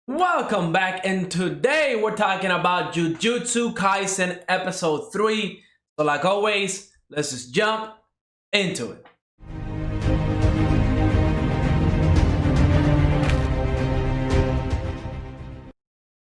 Welcome back, and today we're talking about Jujutsu Kaisen episode 3. So like always, let's just jump into it.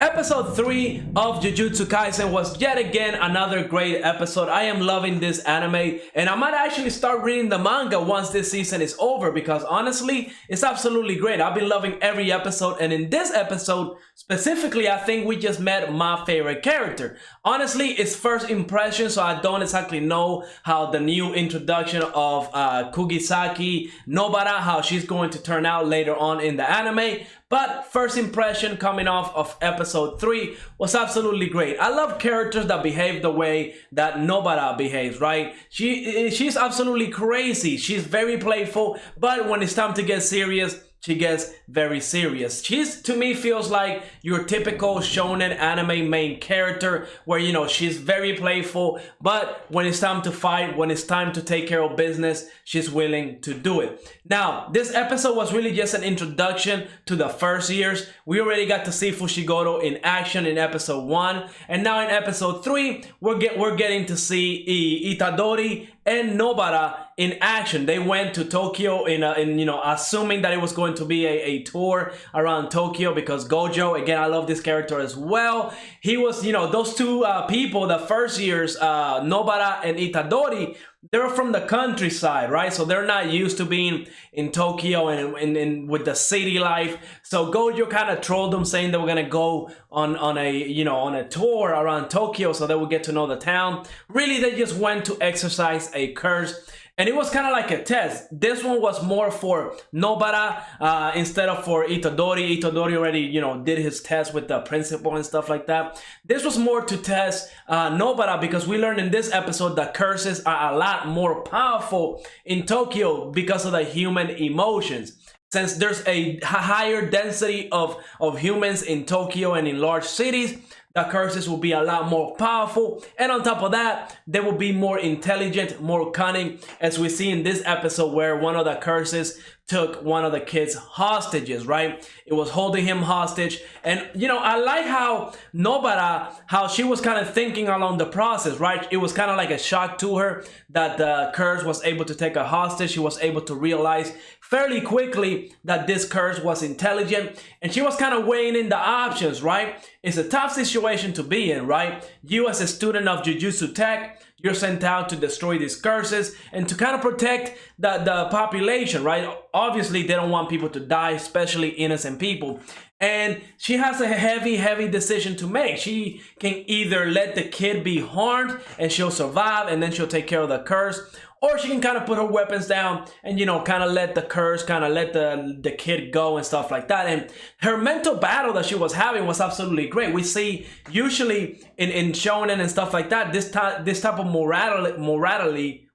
Episode 3 of Jujutsu Kaisen was yet again another great episode. I am loving this anime, and I might actually start reading the manga once this season is over because honestly, it's absolutely great. I've been loving every episode, and in this episode specifically, I think we just met my favorite character. Honestly, it's first impression, so I don't exactly know how the new introduction of Kugisaki Nobara, how she's going to turn out later on in the anime. But first impression coming off of episode 3 was absolutely great. I love characters that behave the way that Nobara behaves, right? She's absolutely crazy. She's very playful, but when it's time to get serious, she gets very serious. She's, to me, feels like your typical shonen anime main character where, you know, she's very playful, but when it's time to fight, when it's time to take care of business, she's willing to do it. Now, this episode was really just an introduction to the first years. We already got to see Fushiguro in action in episode 1, and now in episode 3, we're getting to see Itadori and Nobara in action. They went to Tokyo in you know, assuming that it was going to be a tour around Tokyo because Gojo, again, I love this character as well. He was, you know, those two people, the first years, Nobara and Itadori, they're from the countryside, right? So they're not used to being in Tokyo and with the city life. So Gojo kind of trolled them saying they were gonna go on a, you know, on a tour around Tokyo so they would get to know the town. Really, they just went to exercise a curse. And it was kind of like a test. This one was more for Nobara instead of for Itadori. Itadori already, you know, did his test with the principal and stuff like that. This was more to test Nobara because we learned in this episode that curses are a lot more powerful in Tokyo because of the human emotions. Since there's a higher density of humans in Tokyo and in large cities, the curses will be a lot more powerful, and on top of that, they will be more intelligent, more cunning, as we see in this episode where one of the curses took one of the kids hostages, right? It was holding him hostage. And, you know, I like how Nobara, how she was kind of thinking along the process, right? It was kind of like a shock to her that the curse was able to take a hostage. She was able to realize fairly quickly that this curse was intelligent, and she was kind of weighing in the options, right? It's a tough situation to be in, right? You as a student of Jujutsu Tech, you're sent out to destroy these curses and to kind of protect the population, right? Obviously, they don't want people to die, especially innocent people. And she has a heavy decision to make. She can either let the kid be harmed and she'll survive and then she'll take care of the curse, or she can kind of put her weapons down and, you know, kind of let the curse, kind of let the kid go and stuff like that. And her mental battle that she was having was absolutely great. We see usually in shonen and stuff like that, this type of morality,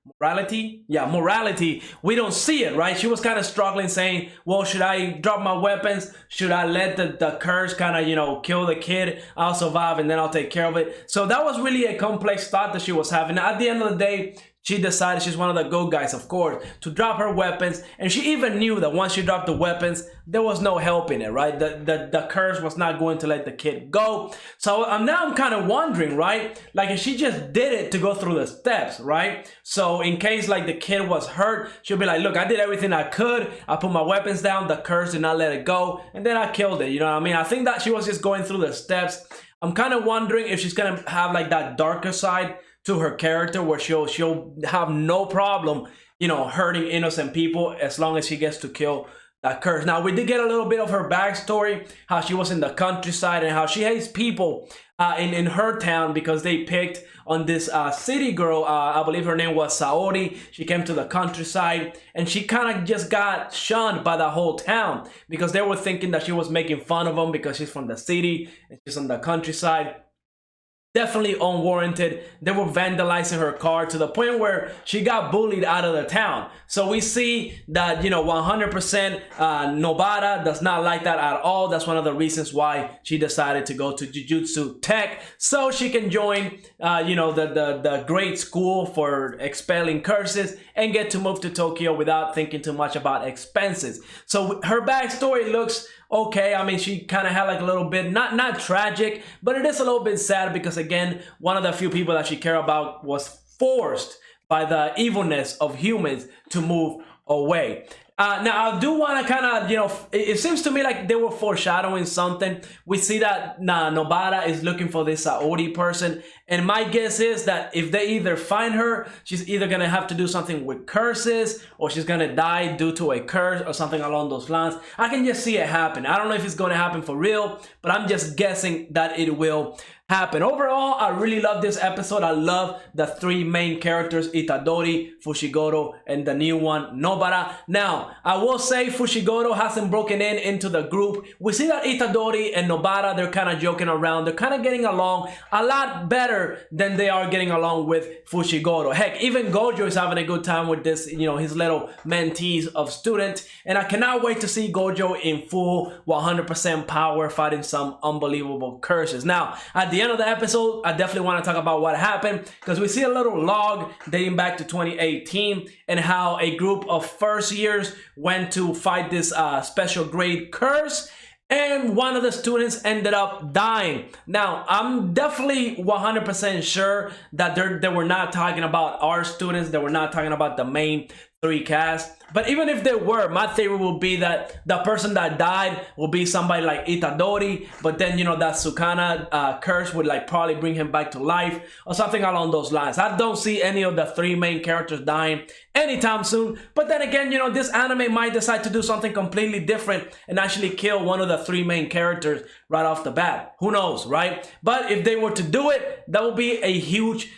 we don't see it, right? She was kind of struggling saying, well, should I drop my weapons? Should I let the curse kind of, you know, kill the kid? I'll survive and then I'll take care of it. So that was really a complex thought that she was having. At the end of the day, she decided, she's one of the good guys, of course, to drop her weapons. And she even knew that once she dropped the weapons, there was no helping it, right? The curse was not going to let the kid go. So now I'm kind of wondering, right? Like, if she just did it to go through the steps, right? So in case like the kid was hurt, she'll be like, look, I did everything I could. I put my weapons down. The curse did not let it go. And then I killed it. You know what I mean? I think that she was just going through the steps. I'm kind of wondering if she's going to have like that darker side to her character where she'll have no problem, you know, hurting innocent people as long as she gets to kill that curse. Now, we did get a little bit of her backstory, how she was in the countryside and how she hates people in her town because they picked on this city girl. I believe her name was Saori. She came to the countryside and she kind of just got shunned by the whole town because they were thinking that she was making fun of them because she's from the city and she's on the countryside. Definitely unwarranted. They were vandalizing her car to the point where she got bullied out of the town. So we see that, you know, 100% Nobara does not like that at all. That's one of the reasons why she decided to go to Jujutsu Tech, so she can join, you know, the great school for expelling curses and get to move to Tokyo without thinking too much about expenses. So her backstory looks okay. I mean, she kind of had like a little bit, not tragic, but it is a little bit sad because again, one of the few people that she cared about was forced by the evilness of humans to move away. Now, I do want to kind of, it seems to me like they were foreshadowing something. We see that Nobara is looking for this Saori person. And my guess is that if they either find her, she's either going to have to do something with curses or she's going to die due to a curse or something along those lines. I can just see it happen. I don't know if it's going to happen for real, but I'm just guessing that it will happen. Overall, I really love this episode. I love the three main characters, Itadori, Fushiguro, and the new one, Nobara. Now, I will say Fushiguro hasn't broken into the group. We see that Itadori and Nobara, they're kind of joking around. They're kind of getting along a lot better than they are getting along with Fushiguro. Heck, even Gojo is having a good time with this, his little mentees of students. And I cannot wait to see Gojo in full 100% power fighting some unbelievable curses. Now, at the end of the episode, I definitely want to talk about what happened because we see a little log dating back to 2018 and how a group of first years went to fight this special grade curse. And one of the students ended up dying. Now, I'm definitely 100% sure that they were not talking about our students. They were not talking about the main three cast. But even if they were, my theory will be that the person that died will be somebody like Itadori, but then, that Sukuna curse would like probably bring him back to life or something along those lines. I don't see any of the three main characters dying anytime soon. But then again, this anime might decide to do something completely different and actually kill one of the three main characters right off the bat. Who knows, right? But if they were to do it, that would be a huge,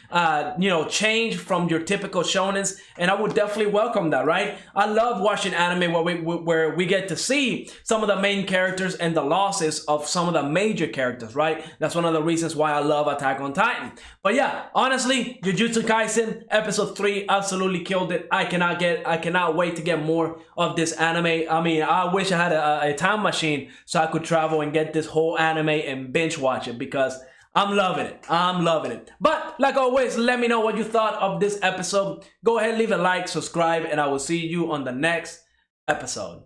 change from your typical shonens, and I would definitely welcome that, right? I love watching anime where we get to see some of the main characters and the losses of some of the major characters, right? That's one of the reasons why I love Attack on Titan. But yeah, honestly, Jujutsu Kaisen episode 3 absolutely killed it. I cannot wait to get more of this anime. I mean, I wish I had a time machine so I could travel and get this whole anime and binge watch it because I'm loving it. I'm loving it. But like always, let me know what you thought of this episode. Go ahead, leave a like, subscribe, and I will see you on the next episode.